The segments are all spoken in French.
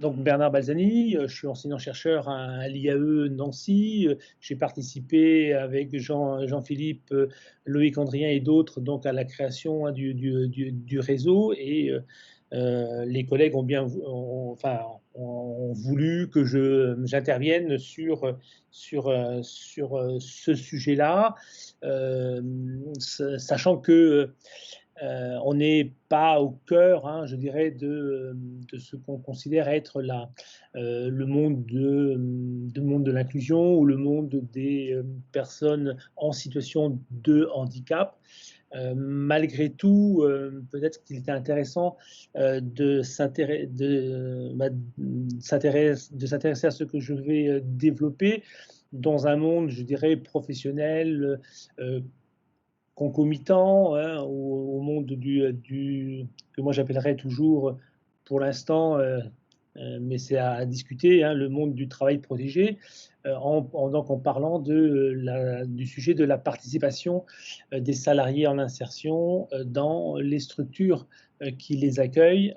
Donc Bernard Balzani, je suis enseignant-chercheur à l'IAE Nancy. J'ai participé avec Jean-Philippe, Loïc Andrien et d'autres donc à la création du réseau. Et les collègues ont voulu que j'intervienne sur ce sujet-là, sachant que on n'est pas au cœur, hein, je dirais, de ce qu'on considère être le monde de l'inclusion ou le monde des personnes en situation de handicap. Malgré tout, peut-être qu'il était intéressant de s'intéresser à ce que je vais développer dans un monde, je dirais, professionnel, concomitant, hein, au monde que moi j'appellerais toujours, pour l'instant, mais c'est à discuter, hein, le monde du travail protégé, donc en parlant du sujet de la participation des salariés en insertion dans les structures qui les accueillent.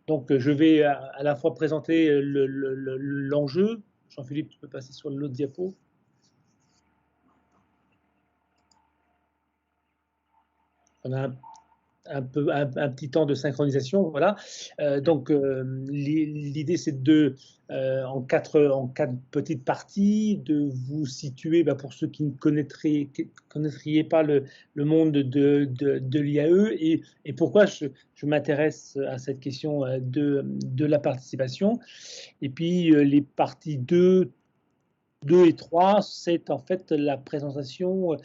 Donc je vais à la fois présenter l'enjeu. Jean-Philippe, tu peux passer sur l'autre diapo. On a un petit temps de synchronisation, voilà. L'idée, c'est en quatre petites parties, de vous situer, pour ceux qui ne connaîtriez pas le monde de l'IAE et pourquoi je m'intéresse à cette question de la participation. Et puis, les parties 2 et 3, c'est en fait la présentation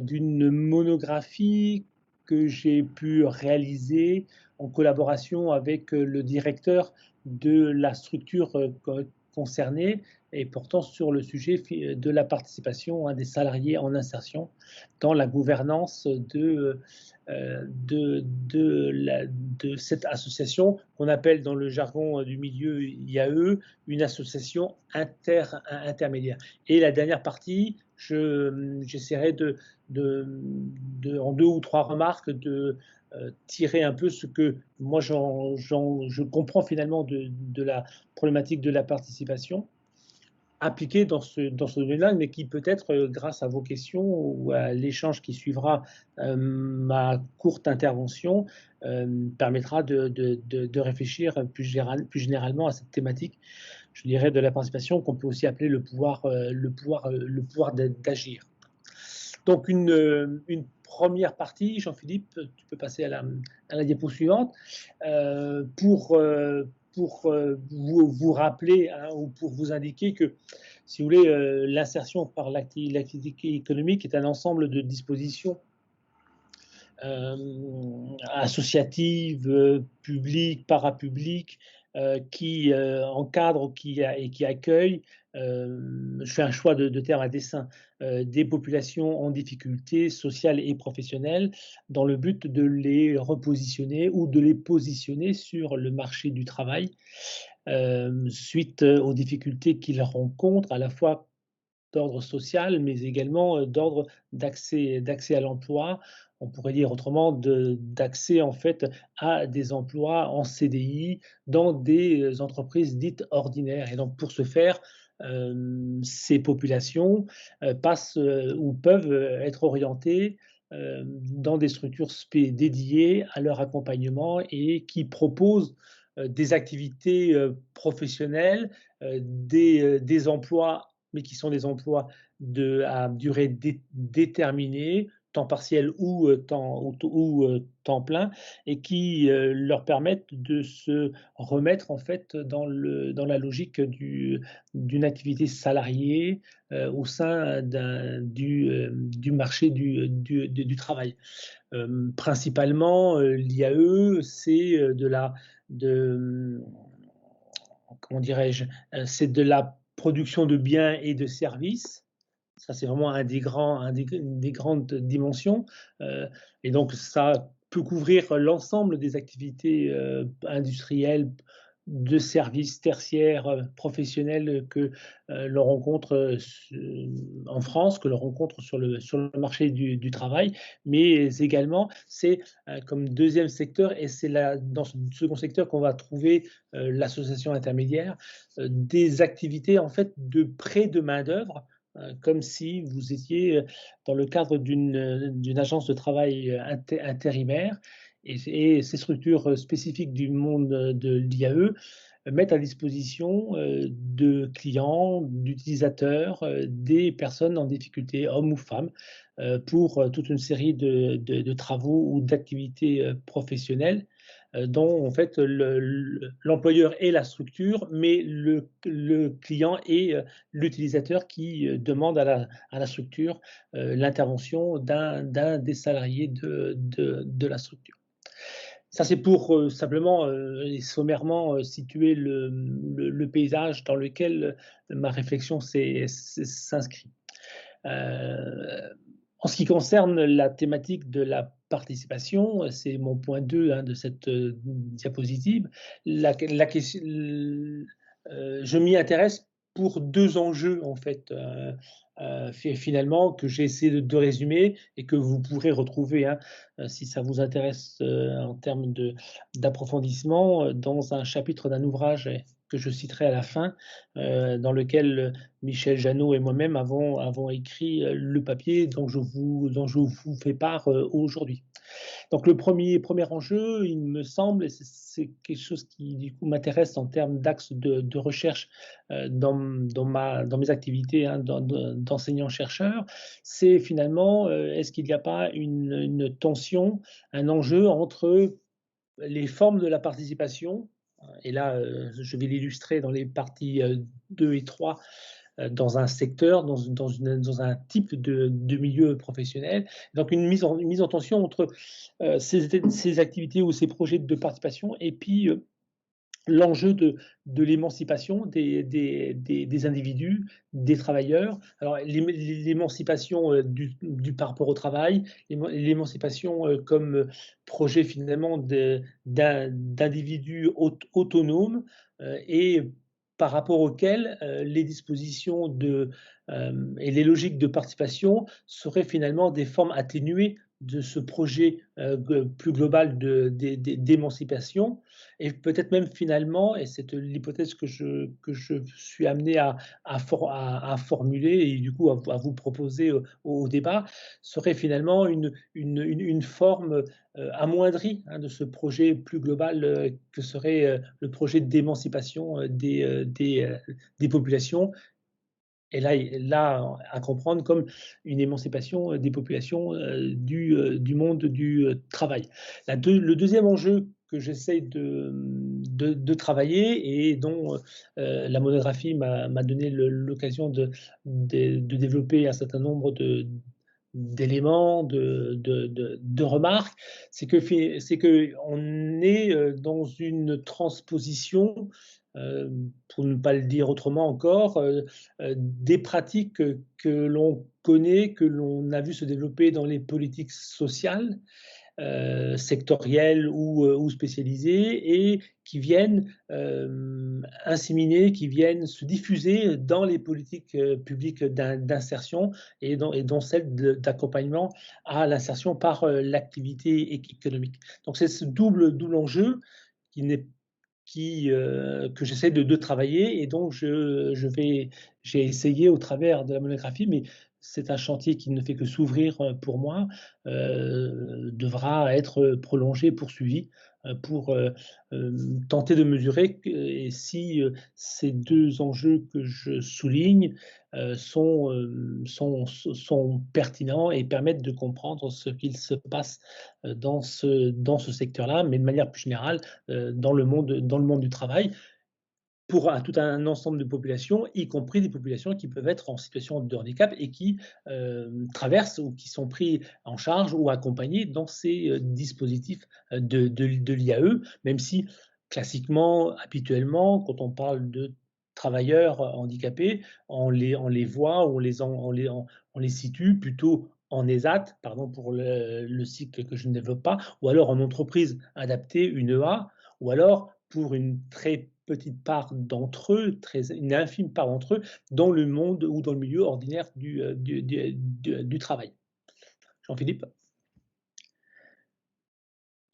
d'une monographie que j'ai pu réaliser en collaboration avec le directeur de la structure concernée et portant sur le sujet de la participation, hein, des salariés en insertion dans la gouvernance de cette association qu'on appelle dans le jargon du milieu IAE une association intermédiaire. Et la dernière partie, j'essaierai en 2 ou 3 remarques de tirer un peu ce que moi je comprends finalement de la problématique de la participation appliquée dans ce domaine-là, mais qui peut-être, grâce à vos questions ou à l'échange qui suivra ma courte intervention, permettra de réfléchir plus généralement à cette thématique, je dirais, de la participation qu'on peut aussi appeler le pouvoir d'agir. Donc une première partie, Jean-Philippe, tu peux passer à la diapo suivante, pour vous rappeler, hein, ou pour vous indiquer que, si vous voulez, l'insertion par l'activité économique est un ensemble de dispositions associatives, publiques, parapubliques, qui encadrent et qui accueillent, je fais un choix de termes à dessein, des populations en difficulté sociale et professionnelle, dans le but de les repositionner ou de les positionner sur le marché du travail, suite aux difficultés qu'ils rencontrent, à la fois d'ordre social, mais également d'ordre d'accès à l'emploi. On pourrait dire autrement d'accès en fait à des emplois en CDI dans des entreprises dites ordinaires. Et donc pour ce faire, ces populations passent ou peuvent être orientées dans des structures dédiées à leur accompagnement et qui proposent des activités professionnelles, des emplois, mais qui sont des emplois à durée déterminée, temps partiel ou temps plein, et qui leur permettent de se remettre en fait dans la logique d'une activité salariée au sein du marché du travail. Principalement, l'IAE, c'est comment dirais-je, c'est de la production de biens et de services. Ça, c'est vraiment une des grandes dimensions. Et donc, ça peut couvrir l'ensemble des activités industrielles, de services tertiaires professionnels que l'on rencontre en France, que l'on rencontre sur le marché du travail, mais également c'est comme deuxième secteur, et c'est dans ce second secteur qu'on va trouver l'association intermédiaire, des activités en fait de prêt de main-d'œuvre, comme si vous étiez dans le cadre d'une agence de travail intérimaire. Et ces structures spécifiques du monde de l'IAE mettent à disposition de clients, d'utilisateurs, des personnes en difficulté, hommes ou femmes, pour toute une série de travaux ou d'activités professionnelles, dont en fait l'employeur est la structure, mais le client est l'utilisateur qui demande à la structure l'intervention d'un des salariés de la structure. Ça, c'est pour simplement et sommairement situer le paysage dans lequel ma réflexion s'inscrit. Euh, En ce qui concerne la thématique de la participation, c'est mon point 2 hein, de cette diapositive. Je m'y intéresse pour deux enjeux en fait, finalement, que j'ai essayé de résumer et que vous pourrez retrouver hein, si ça vous intéresse en termes d'approfondissement dans un chapitre d'un ouvrage que je citerai à la fin, dans lequel Michel Jeannot et moi-même avons écrit le papier dont je vous fais part aujourd'hui. Donc le premier enjeu, il me semble, et c'est quelque chose qui du coup m'intéresse en termes d'axe de recherche dans mes activités hein, d'enseignant-chercheur, c'est finalement, est-ce qu'il n'y a pas une tension, un enjeu entre les formes de la participation, et là je vais l'illustrer dans les parties 2 et 3, dans un secteur, dans un type de milieu professionnel. Donc une mise en tension entre ces activités ou ces projets de participation et puis l'enjeu de l'émancipation des individus, des travailleurs. Alors l'émancipation par rapport au travail, l'émancipation comme projet finalement d'individus autonomes et par rapport auxquels les dispositions et les logiques de participation seraient finalement des formes atténuées de ce projet plus global d'émancipation, et peut-être même finalement, et c'est l'hypothèse que je suis amené à formuler et du coup à vous proposer au débat, serait finalement une forme amoindrie hein, de ce projet plus global que serait le projet d'émancipation des populations. Et là, à comprendre comme une émancipation des populations du monde du travail. Le deuxième enjeu que j'essaie de travailler et dont la monographie m'a donné l'occasion de développer un certain nombre d'éléments, de remarques, c'est qu'on est dans une transposition, pour ne pas le dire autrement encore, des pratiques que l'on connaît, que l'on a vu se développer dans les politiques sociales, sectorielles ou spécialisées, et qui viennent inséminer, qui viennent se diffuser dans les politiques publiques d'insertion et dans celles d'accompagnement à l'insertion par l'activité économique. Donc c'est ce double enjeu qui n'est que j'essaie de travailler, et donc j'ai essayé au travers de la monographie, mais c'est un chantier qui ne fait que s'ouvrir pour moi, devra être prolongé, poursuivi, pour tenter de mesurer et si ces deux enjeux que je souligne sont pertinents et permettent de comprendre ce qu'il se passe dans ce secteur-là, mais de manière plus générale dans le monde du travail, pour tout un ensemble de populations, y compris des populations qui peuvent être en situation de handicap et qui traversent ou qui sont pris en charge ou accompagnés dans ces dispositifs de l'IAE, même si classiquement, habituellement, quand on parle de travailleurs handicapés, on les voit, on les situe plutôt en ESAT, pardon pour le cycle que je ne développe pas, ou alors en entreprise adaptée, une EA, ou alors pour une très petite part d'entre eux, une infime part d'entre eux, dans le monde ou dans le milieu ordinaire du travail. Jean-Philippe?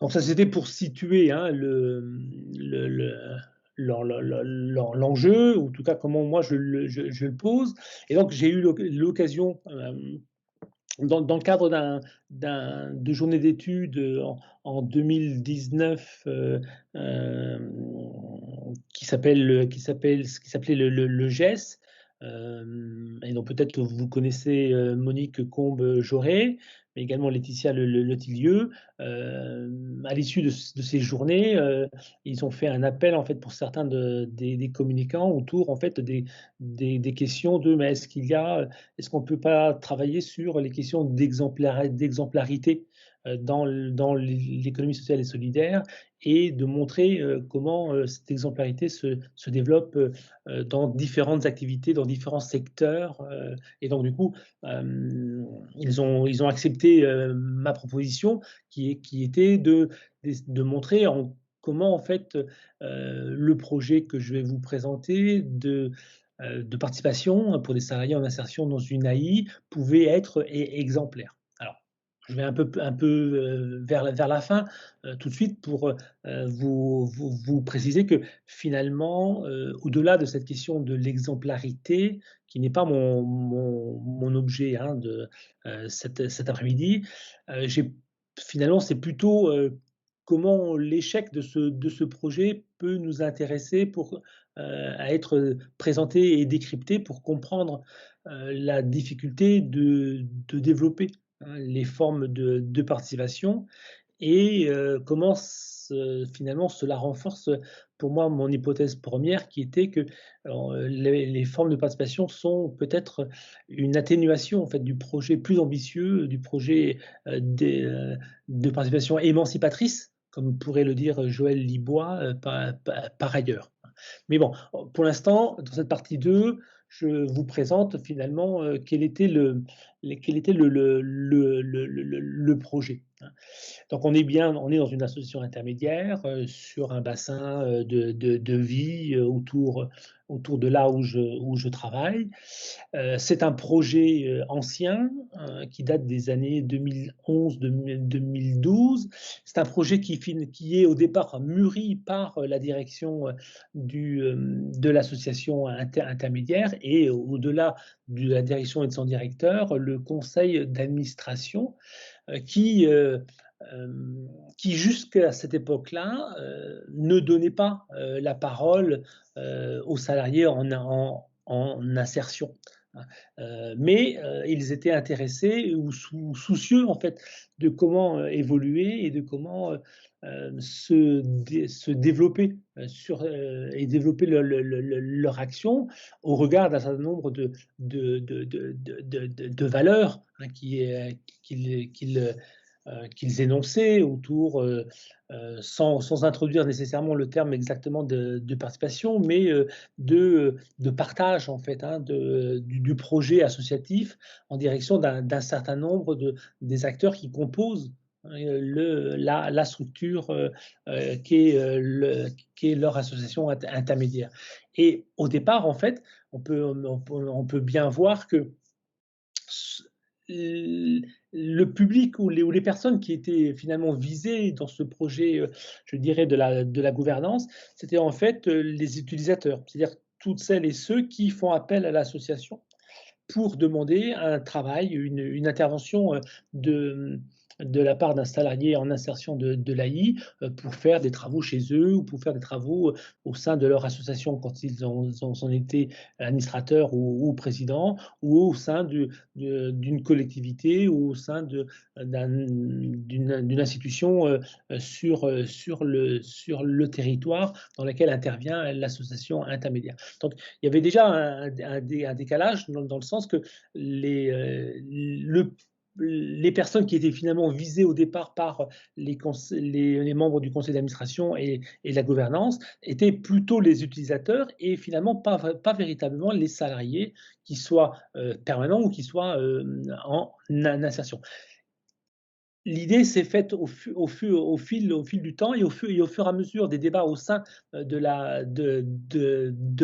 Donc ça, c'était pour situer, hein, l'enjeu, ou en tout cas comment moi je le pose. Et donc j'ai eu l'occasion, dans le cadre de journées d'études, en 2019, qui s'appelait le GES. Et donc peut-être que vous connaissez, Monique Combe-Jauré, mais également Laetitia Letillieu. À l'issue de ces journées, ils ont fait un appel en fait pour certains des communicants autour en fait des questions de mais est-ce qu'on ne peut pas travailler sur les questions d'exemplarité, dans l'économie sociale et solidaire, et de montrer, comment, cette exemplarité se développe, dans différentes activités, dans différents secteurs. Et donc du coup, ils ont accepté, ma proposition qui était de montrer comment en fait, le projet que je vais vous présenter de participation pour des salariés en insertion dans une AI pouvait être exemplaire. Alors, je vais un peu vers la fin, tout de suite, pour vous préciser que finalement, au-delà de cette question de l'exemplarité, qui n'est pas mon objet, hein, cet après-midi, finalement, c'est plutôt comment l'échec de ce projet peut nous intéresser à être présenté et décrypté pour comprendre la difficulté de développer, hein, les formes de participation, et comment finalement cela renforce pour moi mon hypothèse première, qui était que les formes de participation sont peut-être une atténuation en fait du projet plus ambitieux, du projet de participation émancipatrice, comme pourrait le dire Joël Libois, par ailleurs. Mais bon, pour l'instant, dans cette partie 2, je vous présente finalement quel était le projet, hein. Donc on est dans une association intermédiaire, sur un bassin, de vie, autour de là où je travaille. C'est un projet, ancien, qui date des années 2011-2012. C'est un projet qui est au départ mûri par la direction, de l'association intermédiaire, et au-delà de la direction et de son directeur, le conseil d'administration, euh, qui, euh, qui jusqu'à cette époque-là, ne donnait pas la parole aux salariés en insertion. Mais ils étaient intéressés ou soucieux en fait de comment évoluer et de comment se développer et développer leur action au regard d'un certain nombre de valeurs, hein, qu'ils énonçaient autour, sans introduire nécessairement le terme exactement de participation, mais de partage en fait, hein, du projet associatif en direction d'un certain nombre des acteurs qui composent, hein, la structure, qui est leur association intermédiaire. Et au départ, en fait, on peut bien voir que le public ou les personnes qui étaient finalement visées dans ce projet, je dirais, de la gouvernance, c'était en fait les utilisateurs, c'est-à-dire toutes celles et ceux qui font appel à l'association pour demander un travail, une intervention de la part d'un salarié en insertion de l'AI, pour faire des travaux chez eux ou pour faire des travaux au sein de leur association quand ils ont été administrateurs ou présidents, ou au sein d'une collectivité, ou au sein d'une institution sur le territoire dans laquelle intervient l'association intermédiaire. Donc il y avait déjà un décalage dans le sens que les personnes qui étaient finalement visées au départ par les membres du conseil d'administration et la gouvernance étaient plutôt les utilisateurs, et finalement pas véritablement les salariés, qu'ils soient permanents ou qu'ils soient en insertion. l'idée s'est faite au fil du temps et au fur et à mesure des débats au sein, de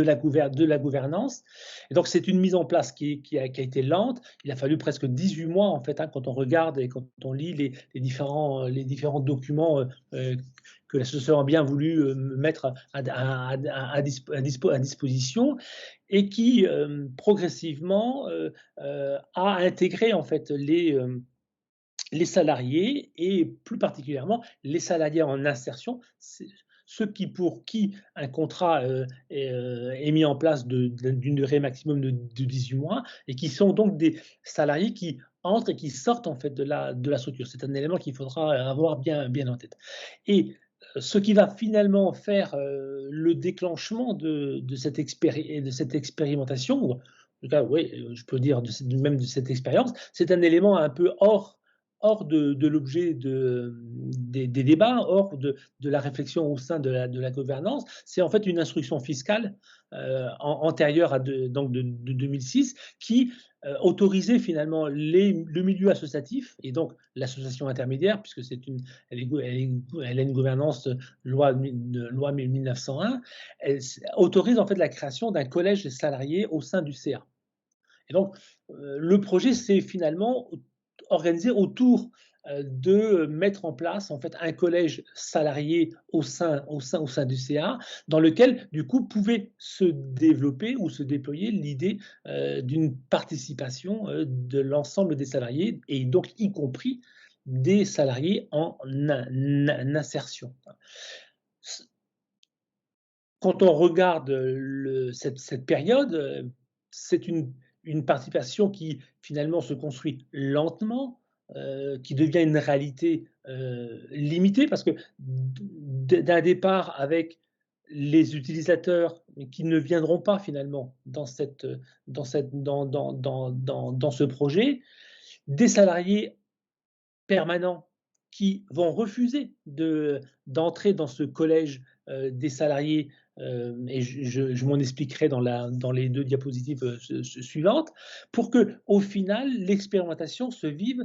la gouvernance. Et donc c'est une mise en place qui a été lente. Il a fallu presque 18 mois en fait, hein, quand on regarde et quand on lit les différents documents, que l'association a bien voulu, mettre à disposition, et qui, progressivement, a intégré en fait les salariés et plus particulièrement les salariés en insertion, c'est ceux pour qui un contrat, est mis en place d'une durée maximum de 18 mois, et qui sont donc des salariés qui entrent et qui sortent en fait de la structure. C'est un élément qu'il faudra avoir bien en tête, et ce qui va finalement faire, le déclenchement de cette expérimentation, ou en tout cas, oui, je peux dire même de cette expérience, c'est un élément un peu hors de l'objet des débats, hors de la réflexion au sein de la gouvernance. C'est en fait une instruction fiscale, antérieure donc de 2006, qui autorisait finalement le milieu associatif et donc l'association intermédiaire, puisque elle a une gouvernance loi 1901, elle autorise en fait la création d'un collège des salariés au sein du CA. Et donc, le projet s'est finalement organisé autour, de mettre en place en fait un collège salarié au sein du CA, dans lequel du coup pouvait se développer ou se déployer l'idée, d'une participation, de l'ensemble des salariés, et donc y compris des salariés en insertion. Quand on regarde cette période, c'est une participation qui finalement se construit lentement, qui devient une réalité, limitée, parce que d'un départ avec les utilisateurs qui ne viendront pas finalement dans ce projet, des salariés permanents qui vont refuser d'entrer dans ce collège, des salariés, et je m'en expliquerai dans les 2 diapositives, suivantes, pour que au final, l'expérimentation se vive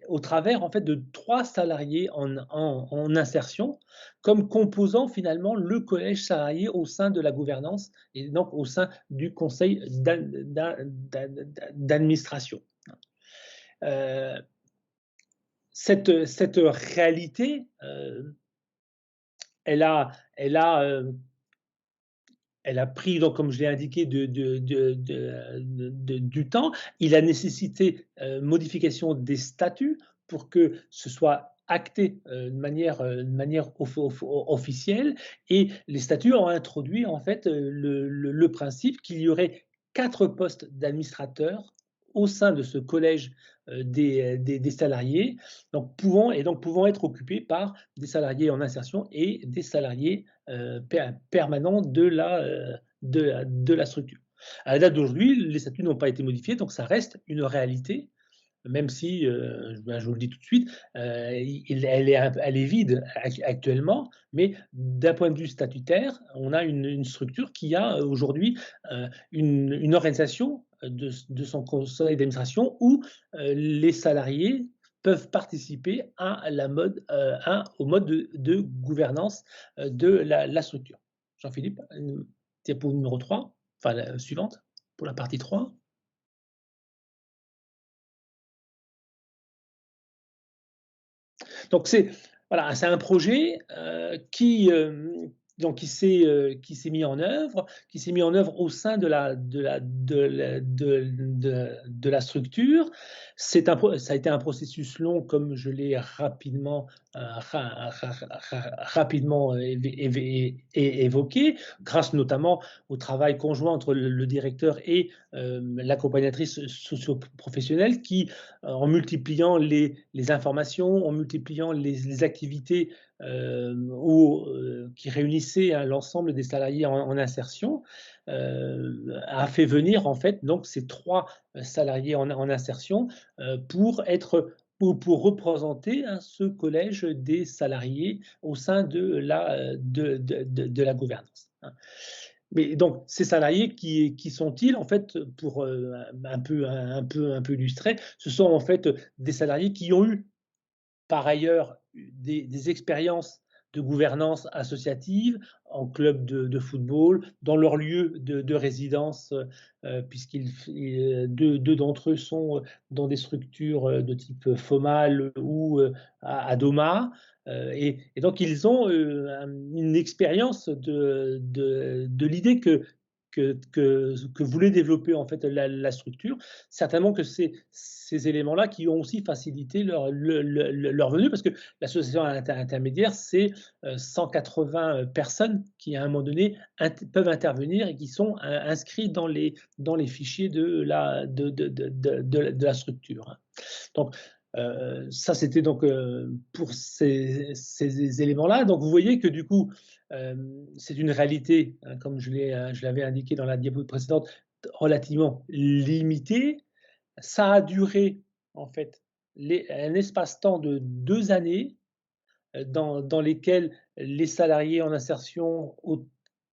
au travers en fait de 3 salariés en insertion, comme composant finalement le collège salarié au sein de la gouvernance et donc au sein du conseil d'administration. Heu cette réalité, elle a elle a, elle a pris, donc comme je l'ai indiqué, du temps. Il a nécessité, modification des statuts pour que ce soit acté, de manière officielle, et les statuts ont introduit en fait, le principe qu'il y aurait 4 postes d'administrateurs au sein de ce collège, des salariés, donc pouvant être occupés par des salariés en insertion et des salariés, permanents de la structure. À la date d'aujourd'hui, les statuts n'ont pas été modifiés, donc ça reste une réalité, même si, je vous le dis tout de suite, elle est vide actuellement, mais d'un point de vue statutaire, on a une structure qui a aujourd'hui, une organisation de son conseil d'administration où, les salariés peuvent participer au mode de gouvernance, de la structure. Jean-Philippe, diapo numéro 3, enfin la suivante, pour la partie 3. Donc c'est voilà, c'est un projet, qui s'est mis en œuvre, au sein de la structure. Ça a été un processus long, comme je l'ai rapidement, évoqué, grâce notamment au travail conjoint entre le directeur et, l'accompagnatrice socio-professionnelle, qui, en multipliant les informations, en multipliant les activités, qui réunissaient, hein, l'ensemble des salariés en insertion, a fait venir en fait donc ces 3 salariés en insertion, pour représenter, hein, ce collège des salariés au sein de la gouvernance, hein. Mais donc ces salariés, qui sont-ils en fait? Pour, un peu illustrer, ce sont en fait des salariés qui ont eu par ailleurs des expériences de gouvernance associative en club de football, dans leur lieu de résidence, deux d'entre eux sont dans des structures de type FOMAL ou à Doma. Et donc ils ont une expérience de l'idée que voulait développer en fait la structure. Certainement que c'est ces éléments-là qui ont aussi facilité leur venue, parce que l'association intermédiaire, c'est 180 personnes qui, à un moment donné, peuvent intervenir et qui sont inscrits dans les fichiers de la structure. Donc, ça, c'était donc pour ces éléments-là. Donc, vous voyez que du coup, c'est une réalité, hein, comme je l'avais indiqué dans la diapo précédente, relativement limitée. Ça a duré, en fait, un espace-temps de 2 années, dans lesquels les salariés en insertion,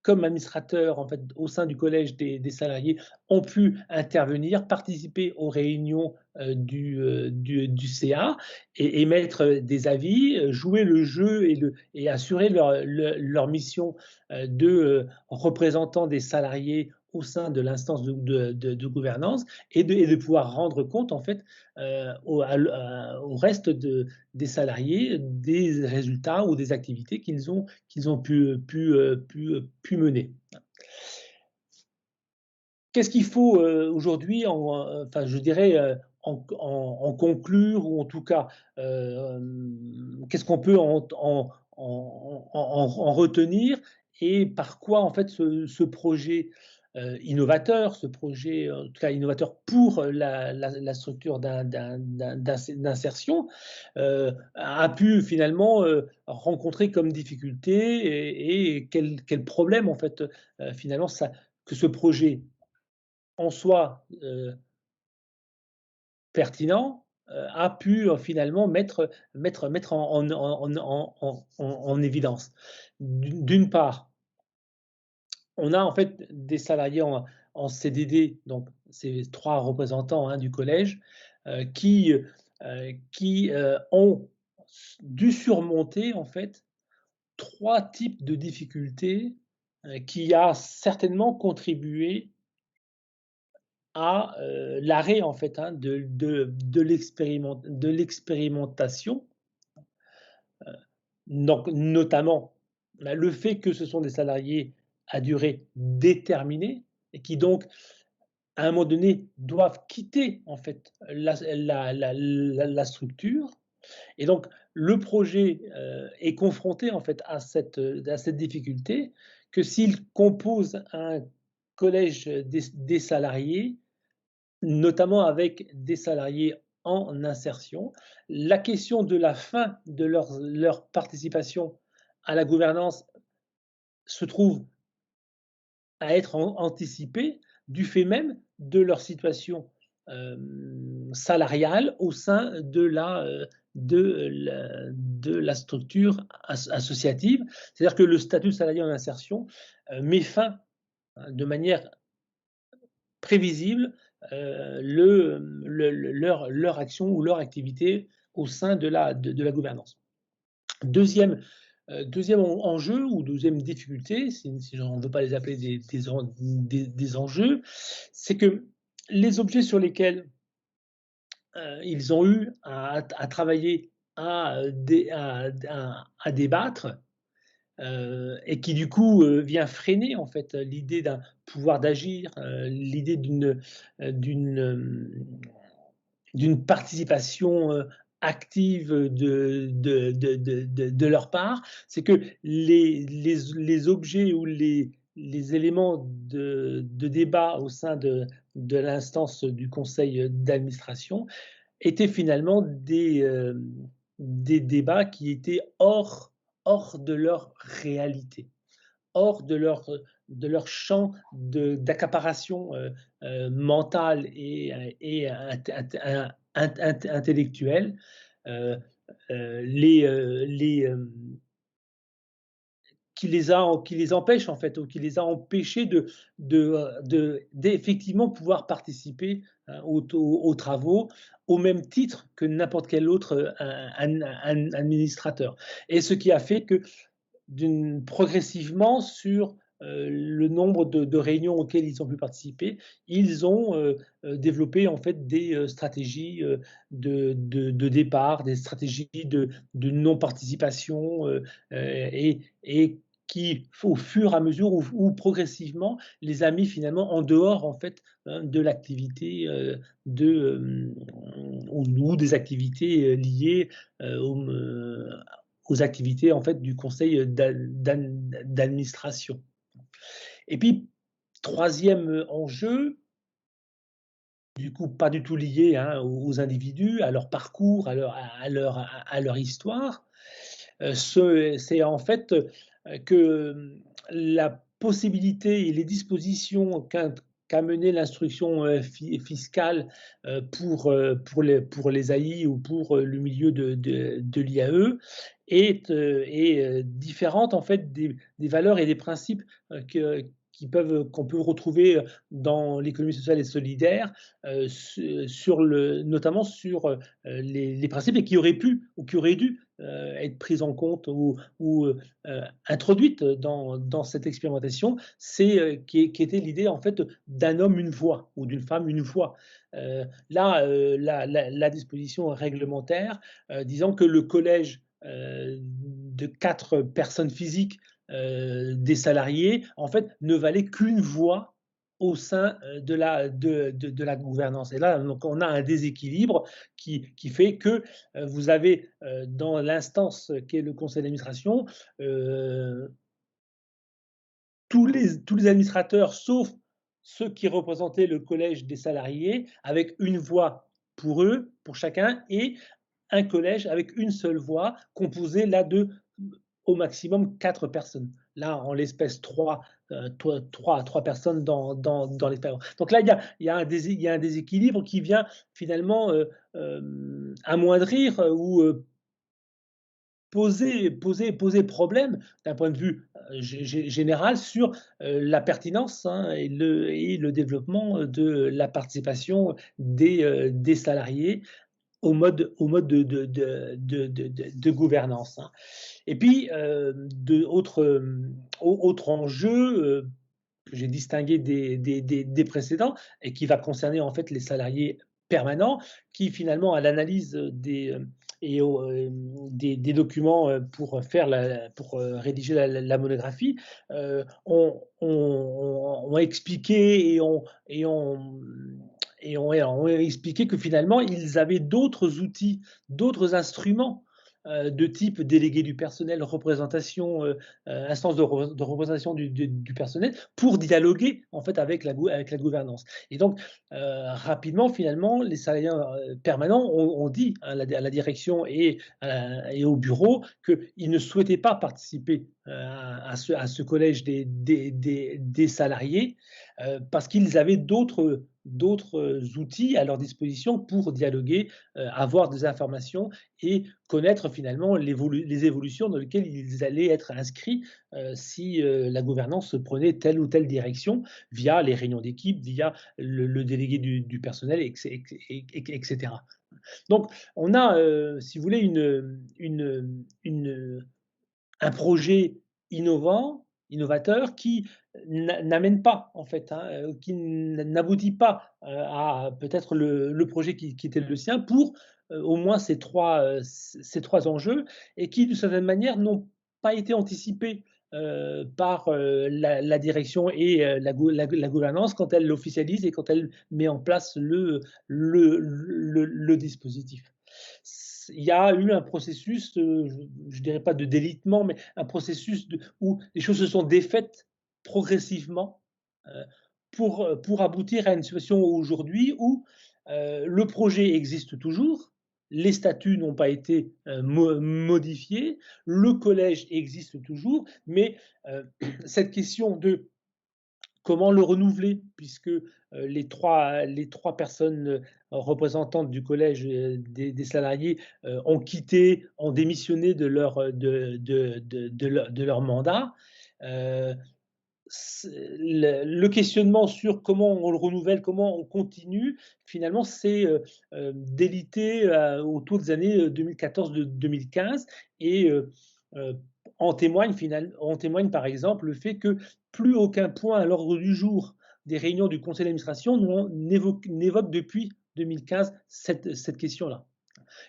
comme administrateurs en fait, au sein du collège des salariés, ont pu intervenir, participer aux réunions du CA et émettre des avis, jouer le jeu et assurer leur mission de représentants des salariés au sein de l'instance de gouvernance et de pouvoir rendre compte en fait au reste des salariés des résultats ou des activités qu'ils ont pu mener. Qu'est-ce qu'il faut aujourd'hui, enfin je dirais, en conclure, ou en tout cas, qu'est-ce qu'on peut en retenir, et par quoi en fait ce projet innovateur, ce projet en tout cas innovateur pour la structure d'insertion, a pu finalement rencontrer comme difficulté, et quel problème en fait finalement que ce projet en soi pertinent, a pu finalement mettre en évidence. D'une part, on a en fait des salariés en CDD, donc ces 3 représentants, hein, du collège, qui ont dû surmonter en fait 3 types de difficultés, qui a certainement contribué à l'arrêt en fait, hein, de l'expérimentation, donc notamment le fait que ce sont des salariés à durée déterminée et qui donc à un moment donné doivent quitter en fait la structure, et donc le projet est confronté en fait à cette difficulté, que s'il compose un collège des salariés, notamment avec des salariés en insertion. La question de la fin de leur participation à la gouvernance se trouve à être anticipée du fait même de leur situation salariale au sein de la structure associative. C'est-à-dire que le statut salarié en insertion met fin, hein, de manière prévisible leur action ou leur activité au sein de la gouvernance. Deuxième enjeu ou deuxième difficulté, si on ne veut pas les appeler des enjeux, c'est que les objets sur lesquels ils ont eu à travailler, à débattre, et qui du coup vient freiner en fait l'idée d'un pouvoir d'agir, l'idée d'une participation active de leur part. C'est que les objets ou les éléments de débat au sein de l'instance du conseil d'administration étaient finalement des débats qui étaient hors de leur réalité, hors de leur champ d'accaparation mentale et intellectuelle. Les, qui les empêche en fait, ou qui les a empêchés d'effectivement pouvoir participer aux travaux au même titre que n'importe quel autre administrateur. Et ce qui a fait que progressivement sur le nombre de réunions auxquelles ils ont pu participer, ils ont développé en fait des stratégies de départ, des stratégies de non-participation et qui, au fur et à mesure ou progressivement, les a mis finalement en dehors en fait de l'activité ou des activités liées aux activités en fait du conseil d'administration. Et puis, troisième enjeu, du coup pas du tout lié aux individus, à leur parcours, à leur histoire, c'est en fait que la possibilité et les dispositions qu'a mené l'instruction fiscale pour les AI ou pour le milieu de l'IAE est différente en fait des valeurs et des principes qu'on peut retrouver dans l'économie sociale et solidaire, notamment sur les principes et qui auraient pu ou qui auraient dû être prises en compte ou introduites dans cette expérimentation, qui était l'idée en fait d'un homme une voix ou d'une femme une voix. La disposition réglementaire disant que le collège de 4 personnes physiques des salariés, en fait, ne valait qu'une voix au sein de la gouvernance. Et là, donc, on a un déséquilibre qui fait que vous avez dans l'instance qu'est le conseil d'administration tous les administrateurs, sauf ceux qui représentaient le collège des salariés, avec une voix pour eux, pour chacun, et un collège avec une seule voix, composé là de au maximum 4 personnes. Là, en l'espèce, 3 personnes dans l'expérience. Donc là, il y a un déséquilibre qui vient finalement amoindrir ou poser problème d'un point de vue général sur la pertinence et le développement de la participation des salariés au mode de gouvernance. Et puis, autre enjeu que j'ai distingué des précédents et qui va concerner en fait les salariés permanents, qui finalement à l'analyse des documents pour rédiger la monographie, ont expliqué ont expliqué que finalement, ils avaient d'autres outils, d'autres instruments de type délégué du personnel, représentation, instance de représentation du personnel, pour dialoguer en fait avec la gouvernance. Et donc, rapidement, finalement, les salariés permanents ont dit à la direction et au bureau qu'ils ne souhaitaient pas participer à ce collège des salariés parce qu'ils avaient d'autres outils à leur disposition pour dialoguer, avoir des informations et connaître finalement les évolutions dans lesquelles ils allaient être inscrits si la gouvernance prenait telle ou telle direction via les réunions d'équipe, via le délégué du personnel, etc. Donc, on a, si vous voulez, un projet innovateur qui n'amène pas, en fait, qui n'aboutit pas à peut-être le projet qui était le sien pour au moins ces trois enjeux et qui, d'une certaine manière, n'ont pas été anticipés par la direction et la gouvernance quand elle l'officialise et quand elle met en place le dispositif. Il y a eu un processus, je ne dirais pas de délitement, mais un processus où les choses se sont défaites progressivement pour aboutir à une situation aujourd'hui où le projet existe toujours, les statuts n'ont pas été modifiés, le collège existe toujours, mais cette question de comment le renouveler? Puisque les trois personnes représentantes du collège des salariés ont quitté, ont démissionné de leur mandat. Euh, le questionnement sur comment on le renouvelle, comment on continue, finalement, c'est délité autour des années 2014-2015 et en témoigne par exemple le fait que plus aucun point à l'ordre du jour des réunions du conseil d'administration n'évoque depuis 2015 cette question-là.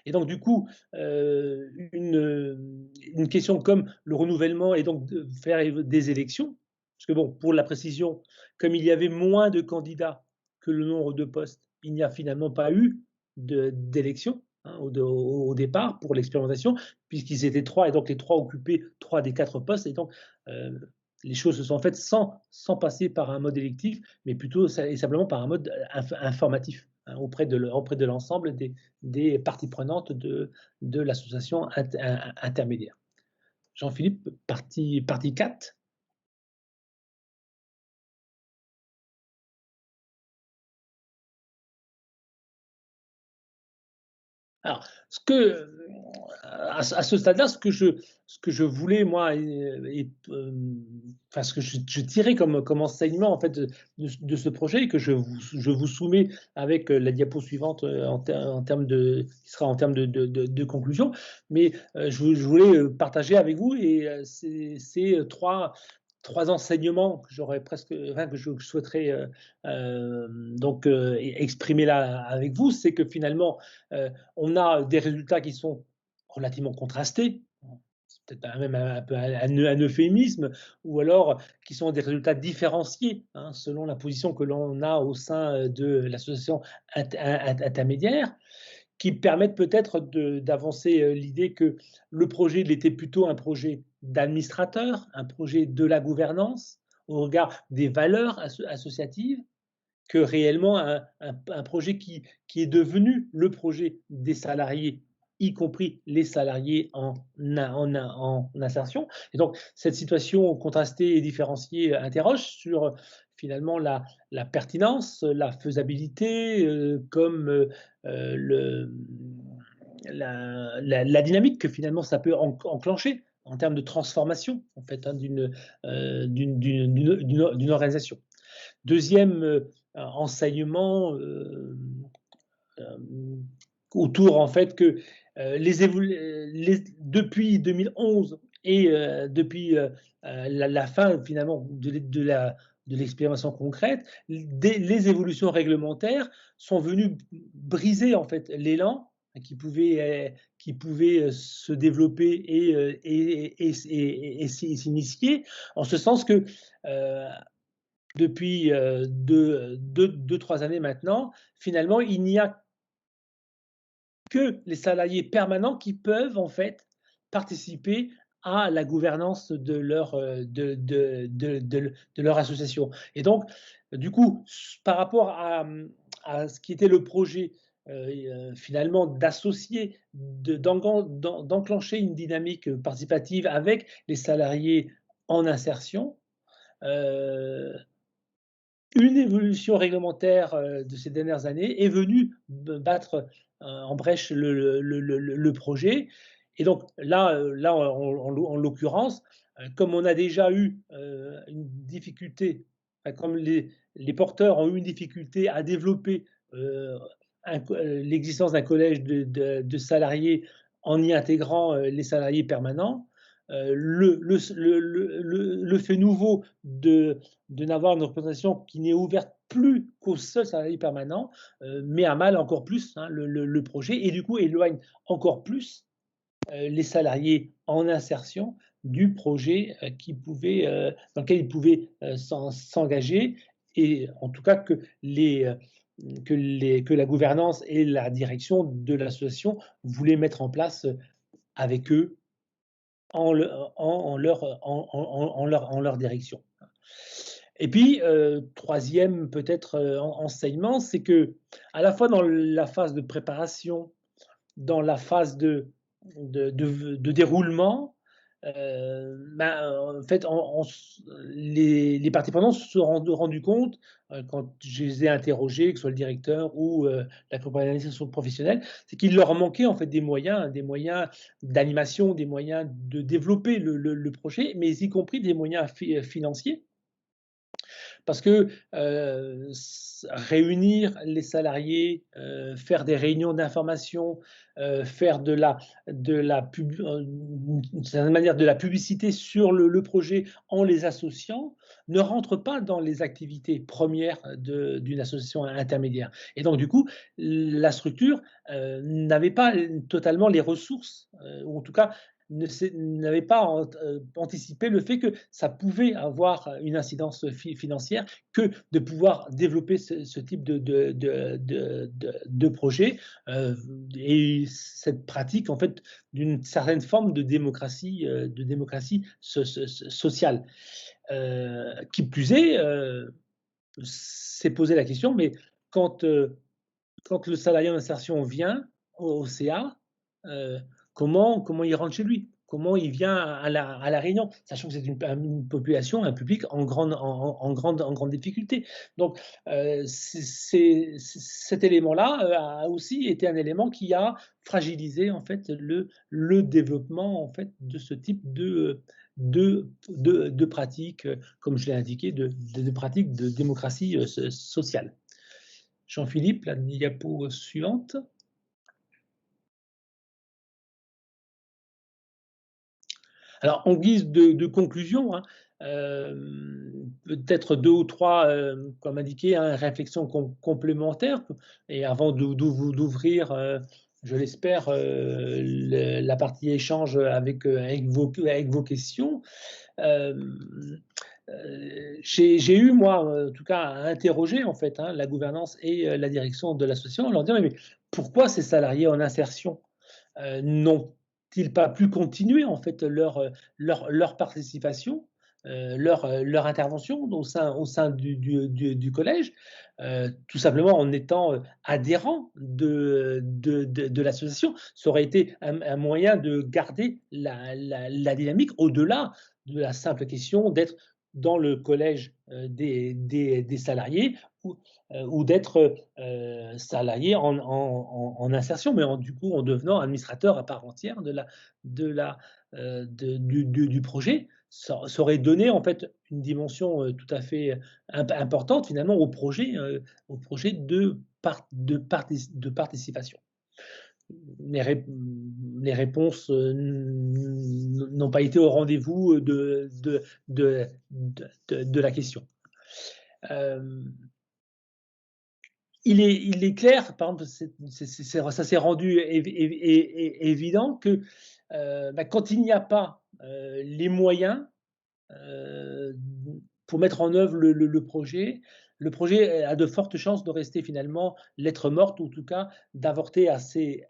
Et donc, du coup, une question comme le renouvellement et donc de faire des élections, parce que, bon, pour la précision, comme il y avait moins de candidats que le nombre de postes, il n'y a finalement pas eu d'élection au départ pour l'expérimentation, puisqu'ils étaient trois et donc les trois occupaient trois des quatre postes. Et donc, euh, les choses se sont faites sans passer par un mode électif, mais plutôt et simplement par un mode informatif auprès de l'ensemble des parties prenantes de l'association intermédiaire. Jean-Philippe, partie 4. Alors, à ce stade-là, ce que je voulais, moi, enfin, ce que je tirais comme enseignement en fait de ce projet et que je vous soumets avec la diapo suivante en termes qui sera en termes de conclusion, mais je voulais partager avec vous et ces trois enseignements que j'aurais presque, enfin, que je souhaiterais donc exprimer là avec vous, c'est que finalement on a des résultats qui sont relativement contrastés, c'est peut-être même un peu un euphémisme, ou alors qui sont des résultats différenciés selon la position que l'on a au sein de l'association intermédiaire, qui permettent peut-être d'avancer l'idée que le projet il était plutôt un projet d'administrateur, un projet de la gouvernance au regard des valeurs associatives, que réellement un projet qui est devenu le projet des salariés, y compris les salariés en insertion. Et donc, cette situation contrastée et différenciée interroge sur finalement la pertinence, la faisabilité, comme la dynamique que finalement ça peut enclencher en termes de transformation en fait d'une organisation. Deuxième enseignement autour en fait que depuis 2011 et depuis la fin finalement de l'expérimentation concrète, les évolutions réglementaires sont venues briser en fait l'élan qui pouvait se développer et s'initier, en ce sens que depuis 2-3 années maintenant, finalement, il n'y a que les salariés permanents qui peuvent en fait participer à la gouvernance de leur association. Et donc, du coup, par rapport à ce qui était le projet finalement d'associer, d'enclencher une dynamique participative avec les salariés en insertion, une évolution réglementaire de ces dernières années est venue battre en brèche le projet. Et donc là, en l'occurrence, comme on a déjà eu une difficulté, comme les porteurs ont eu une difficulté à développer l'existence d'un collège de salariés en y intégrant les salariés permanents, le fait nouveau de n'avoir une représentation qui n'est ouverte plus qu'aux seuls salariés permanents met à mal encore plus le projet et du coup éloigne encore plus les salariés en insertion du projet dans lequel ils pouvaient s'engager, et en tout cas que la gouvernance et la direction de l'association voulaient mettre en place avec eux en leur direction. Et puis, troisième peut-être enseignement, c'est que à la fois dans la phase de préparation, dans la phase de déroulement, En fait, les parties prenantes se sont rendues compte, quand je les ai interrogés, que ce soit le directeur ou la coopération professionnelle, c'est qu'il leur manquait en fait des moyens d'animation, des moyens de développer le projet, mais y compris des moyens financiers. Parce que réunir les salariés, faire des réunions d'information, faire d'une certaine manière de la publicité sur le projet en les associant, ne rentre pas dans les activités premières d'une association intermédiaire. Et donc du coup, la structure n'avait pas totalement les ressources, ou en tout cas n'avait pas anticipé le fait que ça pouvait avoir une incidence financière, que de pouvoir développer ce type de projet, et cette pratique en fait d'une certaine forme de démocratie sociale. Qui plus est, s'est posé la question, mais quand, quand le salarié en insertion vient au CA, comment il rentre chez lui? Comment il vient à la réunion? Sachant que c'est une population, un public en grande difficulté. Donc, cet élément-là a aussi été un élément qui a fragilisé en fait le développement en fait de ce type de pratiques, comme je l'ai indiqué, de pratiques de démocratie sociale. Jean-Philippe, la diapo suivante. Alors, en guise de conclusion, hein, peut-être 2 ou 3, comme indiqué, hein, réflexions complémentaires, et avant d'ouvrir, je l'espère, la partie échange avec vos questions. J'ai eu, moi, en tout cas, à interroger en fait, hein, la gouvernance et la direction de l'association, en leur disant: «Mais pourquoi ces salariés en insertion n'ont-ils pas pu continuer en fait leur participation, leur intervention au sein du collège, tout simplement en étant adhérents de l'association? Ça aurait été un moyen de garder la dynamique au-delà de la simple question d'être dans le collège des salariés, ou d'être salarié en insertion, mais du coup en devenant administrateur à part entière du projet. Ça aurait donné en fait une dimension tout à fait importante finalement au projet de participation. Les réponses n'ont pas été au rendez-vous de la question. Il est clair, par exemple, ça s'est rendu évident que quand il n'y a pas les moyens pour mettre en œuvre le projet a de fortes chances de rester finalement lettre morte, ou en tout cas d'avorter assez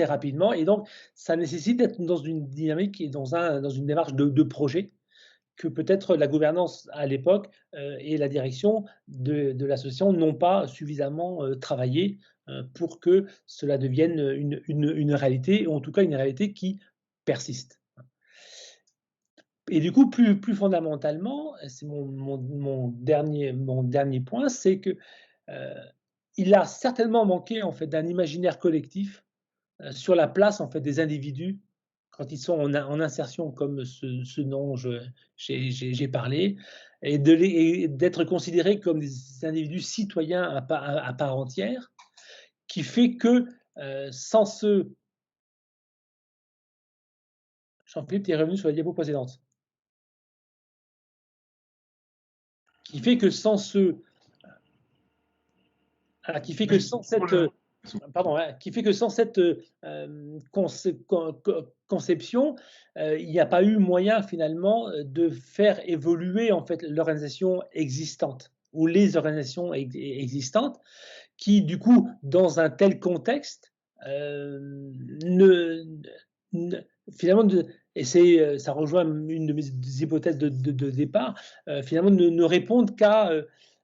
rapidement. Et donc, ça nécessite d'être dans une dynamique et dans une démarche de projet, que peut-être la gouvernance à l'époque et la direction de l'association n'ont pas suffisamment travaillé pour que cela devienne une réalité, ou en tout cas une réalité qui persiste. Et du coup, plus fondamentalement, c'est mon dernier point, c'est que il a certainement manqué en fait d'un imaginaire collectif sur la place en fait des individus quand ils sont en insertion, comme ce dont j'ai parlé, et d'être considérés comme des individus citoyens à part entière, qui fait que sans ce... Jean-Philippe, tu es revenu sur la diapo précédente. Qui fait que sans ce... qui fait que sans cette... Pardon, qui fait que sans cette conception, il n'y a pas eu moyen finalement de faire évoluer en fait l'organisation existante, ou les organisations existantes, qui du coup, dans un tel contexte, ne, ne, finalement, et ça rejoint une de mes hypothèses de départ, finalement ne répondent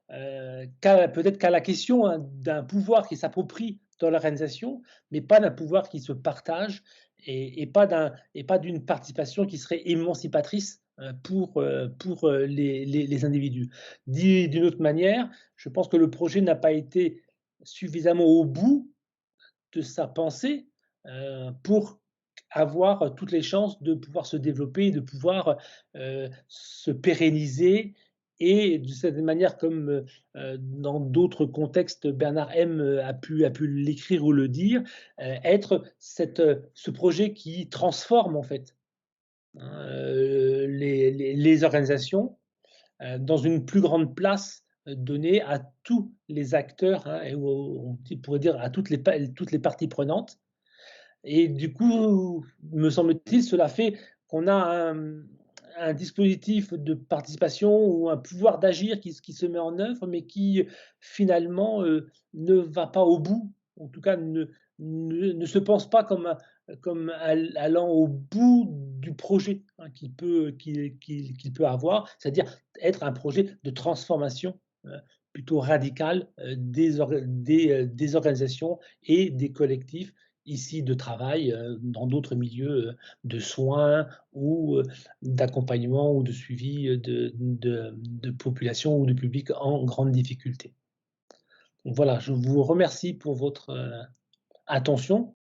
peut-être qu'à la question, hein, d'un pouvoir qui s'approprie dans l'organisation, mais pas d'un pouvoir qui se partage et pas d'une participation qui serait émancipatrice, pour les individus. Dit d'une autre manière, je pense que le projet n'a pas été suffisamment au bout de sa pensée, pour avoir toutes les chances de pouvoir se développer, de pouvoir, se pérenniser et de cette manière comme, dans d'autres contextes, Bernard M a pu l'écrire ou le dire, être ce projet qui transforme en fait, hein, les organisations, dans une plus grande place, donnée à tous les acteurs, hein, et on pourrait dire à toutes les parties prenantes. Et du coup, me semble-t-il, cela fait qu'on a un dispositif de participation ou un pouvoir d'agir qui se met en œuvre, mais qui finalement, ne va pas au bout, en tout cas ne se pense pas comme allant au bout du projet, hein, qu'il peut avoir, c'est-à-dire être un projet de transformation, plutôt radicale, des organisations et des collectifs ici de travail, dans d'autres milieux, de soins ou, d'accompagnement ou de suivi, de population ou de public en grande difficulté. Donc voilà, je vous remercie pour votre, attention.